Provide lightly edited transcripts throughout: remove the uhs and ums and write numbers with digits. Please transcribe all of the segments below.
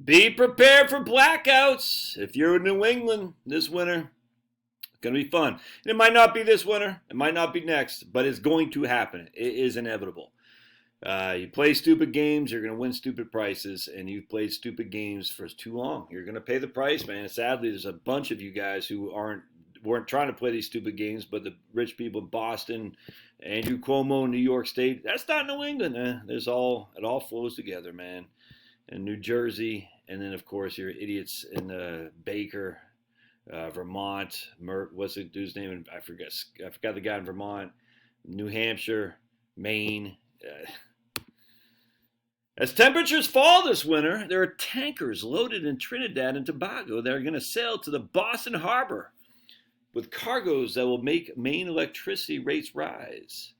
Be prepared for blackouts. If you're in New England this winter, it's going to be fun. And it might not be this winter. It might not be next, but it's going to happen. It is inevitable. You play stupid games, you're going to win stupid prices, and you've played stupid games for too long. You're going to pay the price, man. And sadly, there's a bunch of you guys who weren't trying to play these stupid games, but the rich people in Boston, Andrew Cuomo, New York State, that's not New England. It all flows together, man. And New Jersey, and then of course your idiots in Baker, Vermont. What's the dude's name? I forgot the guy in Vermont. New Hampshire, Maine. As temperatures fall this winter, there are tankers loaded in Trinidad and Tobago that are going to sail to the Boston Harbor with cargoes that will make Maine electricity rates rise.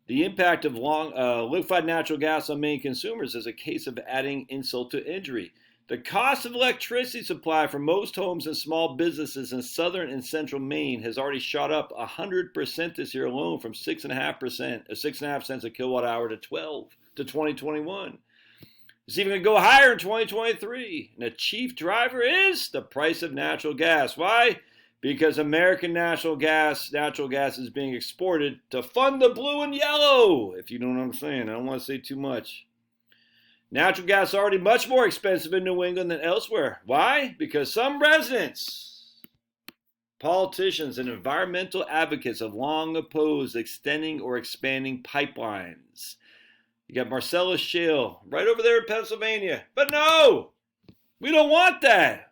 The impact of liquefied natural gas on Maine consumers is a case of adding insult to injury. The cost of electricity supply for most homes and small businesses in southern and central Maine has already shot up 100% this year alone, from 6.5 cents a kilowatt hour to 12 to 2021. It's even going to go higher in 2023. And the chief driver is the price of natural gas. Why? Because American natural gas is being exported to fund the blue and yellow, if you know what I'm saying. I don't want to say too much. Natural gas is already much more expensive in New England than elsewhere. Why? Because some residents, politicians, and environmental advocates have long opposed extending or expanding pipelines. You got Marcellus Shale right over there in Pennsylvania. But no, we don't want that.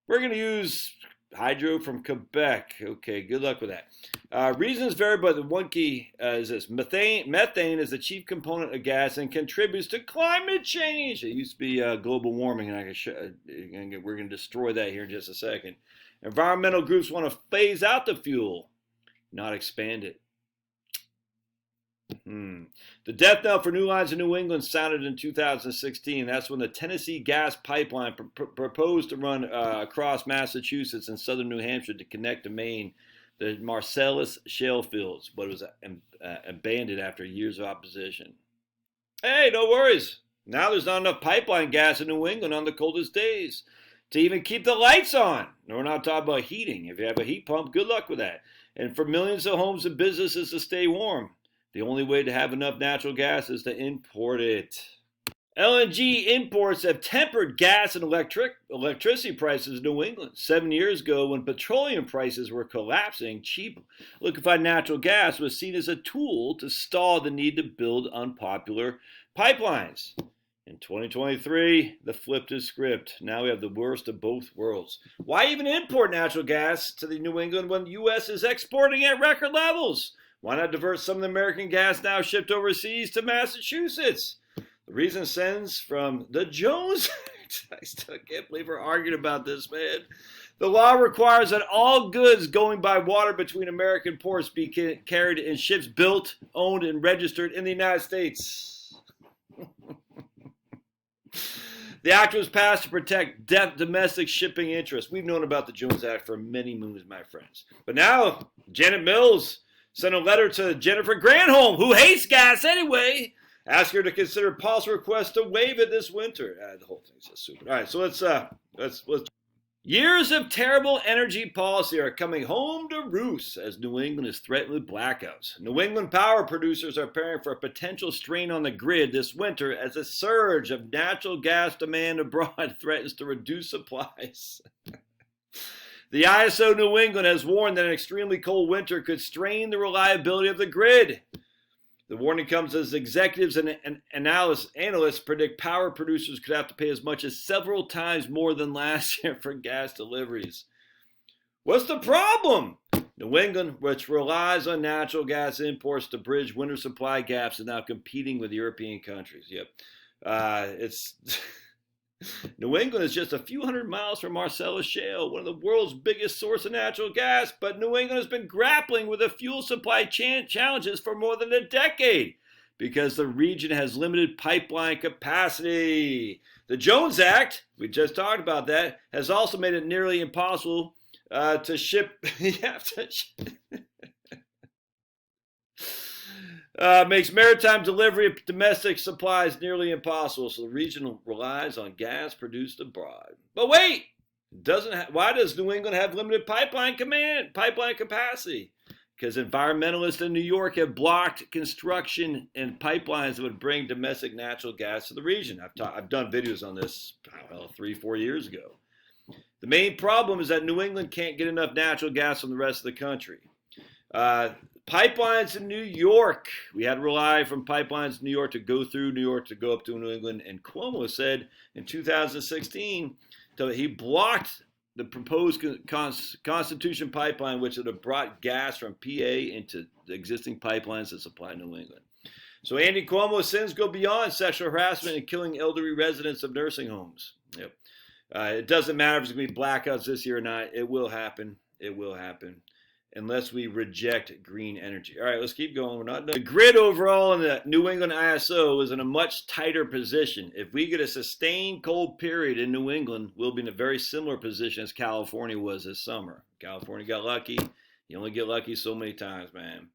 We're going to use hydro from Quebec. Okay, good luck with that. Reasons vary, but the one key is this. Methane is the chief component of gas and contributes to climate change. It used to be global warming, and we're going to destroy that here in just a second. Environmental groups want to phase out the fuel, not expand it. The death knell for new lines in New England sounded in 2016. That's when the Tennessee Gas Pipeline proposed to run across Massachusetts and southern New Hampshire to connect to Maine, the Marcellus shale fields, but it was abandoned after years of opposition. Hey, no worries. Now there's not enough pipeline gas in New England on the coldest days to even keep the lights on. We're not talking about heating. If you have a heat pump, good luck with that. And for millions of homes and businesses to stay warm, the only way to have enough natural gas is to import it. LNG imports have tempered gas and electricity prices in New England. 7 years ago, when petroleum prices were collapsing, cheap liquefied natural gas was seen as a tool to stall the need to build unpopular pipelines. In 2023, the flipped is script. Now we have the worst of both worlds. Why even import natural gas to the New England when the U.S. is exporting at record levels? Why not divert some of the American gas now shipped overseas to Massachusetts? The reason stems from the Jones Act. I still can't believe we're arguing about this, man. The law requires that all goods going by water between American ports be carried in ships built, owned, and registered in the United States. The act was passed to protect domestic shipping interests. We've known about the Jones Act for many moons, my friends. But now, Janet Mills sent a letter to Jennifer Granholm, who hates gas anyway, ask her to consider policy requests to waive it this winter. The whole thing's just stupid. All right, so let's. Years of terrible energy policy are coming home to roost as New England is threatened with blackouts. New England power producers are preparing for a potential strain on the grid this winter as a surge of natural gas demand abroad threatens to reduce supplies. The ISO New England has warned that an extremely cold winter could strain the reliability of the grid. The warning comes as executives and analysts predict power producers could have to pay as much as several times more than last year for gas deliveries. What's the problem? New England, which relies on natural gas imports to bridge winter supply gaps, is now competing with European countries. New England is just a few hundred miles from Marcellus Shale, one of the world's biggest source of natural gas, but New England has been grappling with the fuel supply challenges for more than a decade because the region has limited pipeline capacity. The Jones Act, we just talked about that, has also made it nearly impossible to ship. Makes maritime delivery of domestic supplies nearly impossible, so the region relies on gas produced abroad. But wait, why does New England have limited pipeline capacity? Because environmentalists in New York have blocked construction and pipelines that would bring domestic natural gas to the region. I've done videos on this 3-4 years ago. The main problem is that New England can't get enough natural gas from the rest of the country. Pipelines in New York. We had to rely from pipelines in New York to go through New York to go up to New England. And Cuomo said in 2016 that he blocked the proposed Constitution pipeline, which would have brought gas from PA into the existing pipelines that supply New England. So Andy Cuomo's sins go beyond sexual harassment and killing elderly residents of nursing homes. Yep. It doesn't matter if it's going to be blackouts this year or not. It will happen. It will happen. Unless we reject green energy. All right, let's keep going. We're not done. The grid overall in the New England ISO is in a much tighter position. If we get a sustained cold period in New England, we'll be in a very similar position as California was this summer. California got lucky. You only get lucky so many times, man.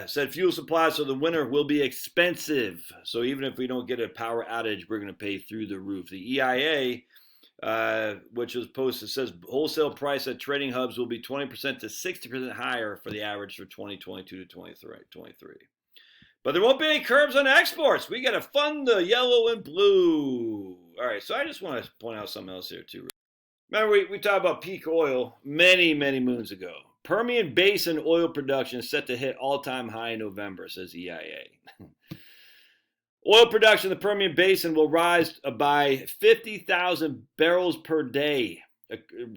Said fuel supplies for the winter will be expensive. So even if we don't get a power outage, we're going to pay through the roof. The EIA, which was posted, says wholesale price at trading hubs will be 20% to 60% higher for the average for 2022 to 23. But there won't be any curbs on exports. We got to fund the yellow and blue. All right, so I just want to point out something else here too. Remember, we talked about peak oil many moons ago. Permian Basin oil production is set to hit all-time high in November, says EIA. Oil production in the Permian Basin will rise by 50,000 barrels per day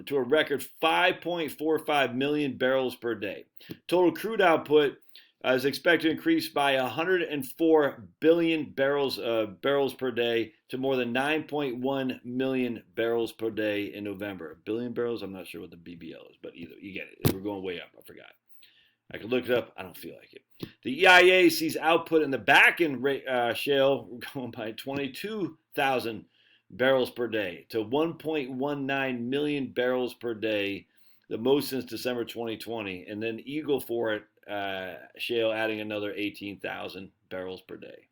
to a record 5.45 million barrels per day. Total crude output is expected to increase by 104 billion barrels per day to more than 9.1 million barrels per day in November. A billion barrels? I'm not sure what the BBL is, but either you get it. We're going way up. I forgot. I could look it up. I don't feel like it. The EIA sees output in the Bakken shale going by 22,000 barrels per day to 1.19 million barrels per day, the most since December 2020. And then Eagle Ford shale adding another 18,000 barrels per day.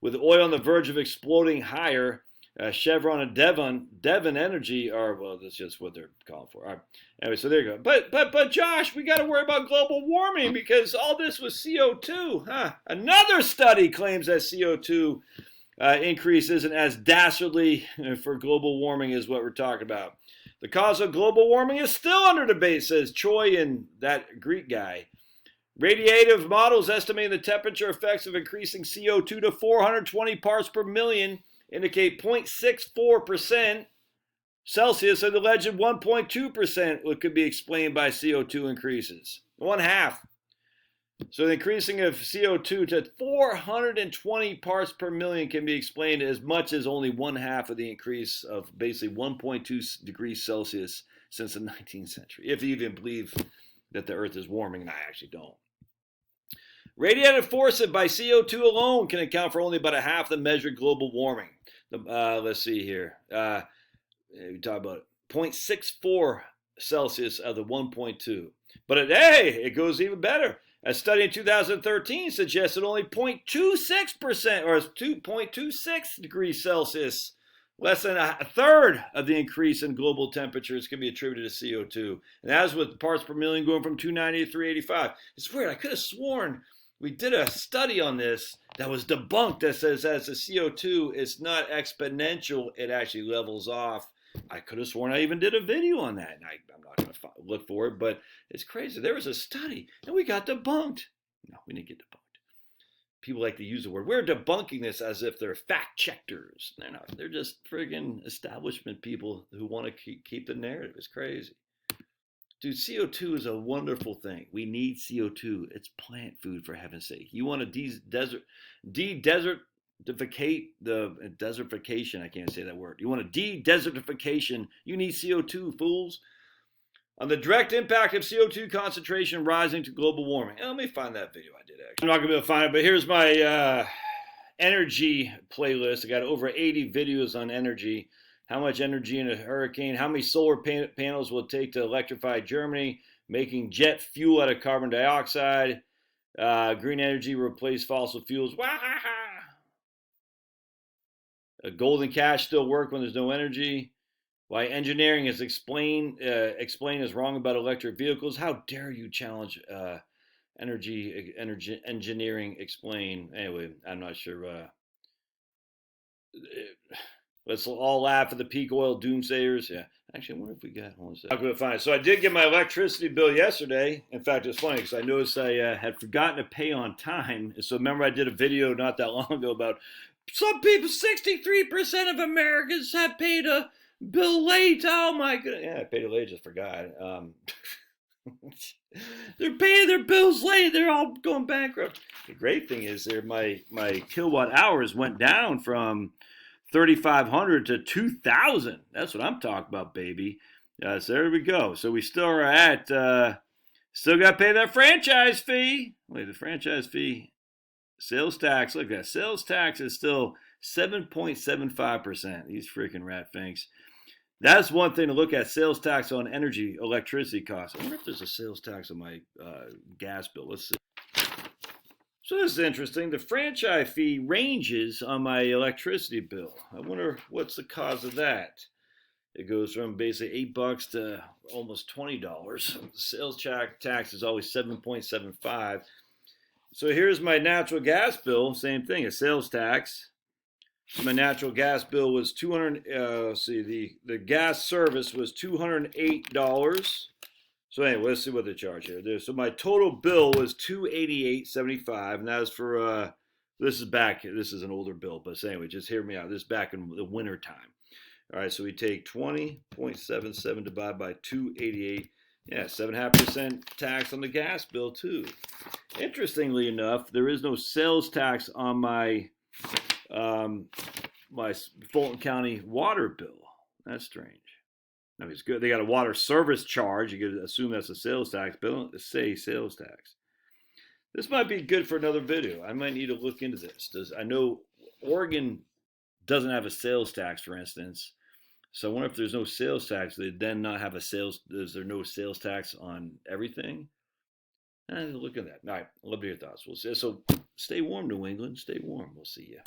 With oil on the verge of exploding higher, Chevron and Devon Energy are, well, that's just what they're calling for. All right. Anyway, so there you go. But Josh, we got to worry about global warming because all this was CO2. Huh? Another study claims that CO2 increase isn't as dastardly for global warming as what we're talking about. The cause of global warming is still under debate, says Choi and that Greek guy. Radiative models estimating the temperature effects of increasing CO2 to 420 parts per million indicate 0.64% Celsius and the alleged 1.2% could be explained by CO2 increases. 1/2. So the increasing of CO2 to 420 parts per million can be explained as much as only 1/2 of the increase of basically 1.2 degrees Celsius since the 19th century. If you even believe that the Earth is warming, and I actually don't. Radiative force by CO2 alone can account for only about 1/2 the measured global warming. Let's see here. We talk about 0.64 Celsius of the 1.2. But it goes even better. A study in 2013 suggested only 0.26% or 2.26 degrees Celsius, less than a third of the increase in global temperatures can be attributed to CO2. And that was with parts per million going from 290 to 385. It's weird. I could have sworn we did a study on this that was debunked that says as the CO2 is not exponential, it actually levels off. I could have sworn I even did a video on that. And I'm not going to look for it, but it's crazy. There was a study and we got debunked. No, we didn't get debunked. People like to use the word. We're debunking this as if they're fact checkers. They're not. They're just friggin' establishment people who want to keep the narrative. It's crazy. Dude, CO2 is a wonderful thing. We need CO2. It's plant food, for heaven's sake. You want to desertificate the desertification. I can't say that word. You want to de-desertification. You need CO2, fools. On the direct impact of CO2 concentration rising to global warming. Let me find that video I did, actually. I'm not going to be able to find it, but here's my energy playlist. I got over 80 videos on energy. How much energy in a hurricane? How many solar panels will it take to electrify Germany? Making jet fuel out of carbon dioxide. Green energy replace fossil fuels. Golden cash still work when there's no energy. Why engineering is explained is wrong about electric vehicles. How dare you challenge energy engineering explain? Anyway, I'm not sure. Let's all laugh at the peak oil doomsayers. Yeah. Actually, I wonder if we got one second. Fine. So I did get my electricity bill yesterday. In fact, it's funny because I noticed I had forgotten to pay on time. So remember, I did a video not that long ago about some people, 63% of Americans have paid a bill late. Oh my goodness. Yeah, I paid it late, just forgot. They're paying their bills late. They're all going bankrupt. The great thing is my kilowatt hours went down from 3,500 to 2,000. That's what I'm talking about, baby. So there we go. So we still are at, still got to pay that franchise fee. Wait, the franchise fee, sales tax, look at that. Sales tax is still 7.75%. These freaking rat finks. That's one thing to look at, sales tax on energy, electricity costs. I wonder if there's a sales tax on my gas bill. Let's see. So this is interesting. The franchise fee ranges on my electricity bill. I wonder what's the cause of that. It goes from basically $8 to almost $20. The sales tax is always 7.75. So here's my natural gas bill. Same thing, a sales tax. My natural gas bill was the gas service was $208. So anyway, let's see what they charge here. So my total bill was $288.75, and that was for this is an older bill, but anyway, just hear me out. This is back in the winter time. All right, so we take 20.77 divided by 288. Yeah, 7.5% tax on the gas bill too. Interestingly enough, there is no sales tax on my my Fulton County water bill. That's strange. I mean, it's good. They got a water service charge. You could assume that's a sales tax, but don't say sales tax. This might be good for another video. I might need to look into this. I know Oregon doesn't have a sales tax, for instance. So I wonder if there's no sales tax, they then not have a sales. Is there no sales tax on everything? Look at that. All right, love to hear your thoughts. We'll see. So stay warm, New England. Stay warm. We'll see you.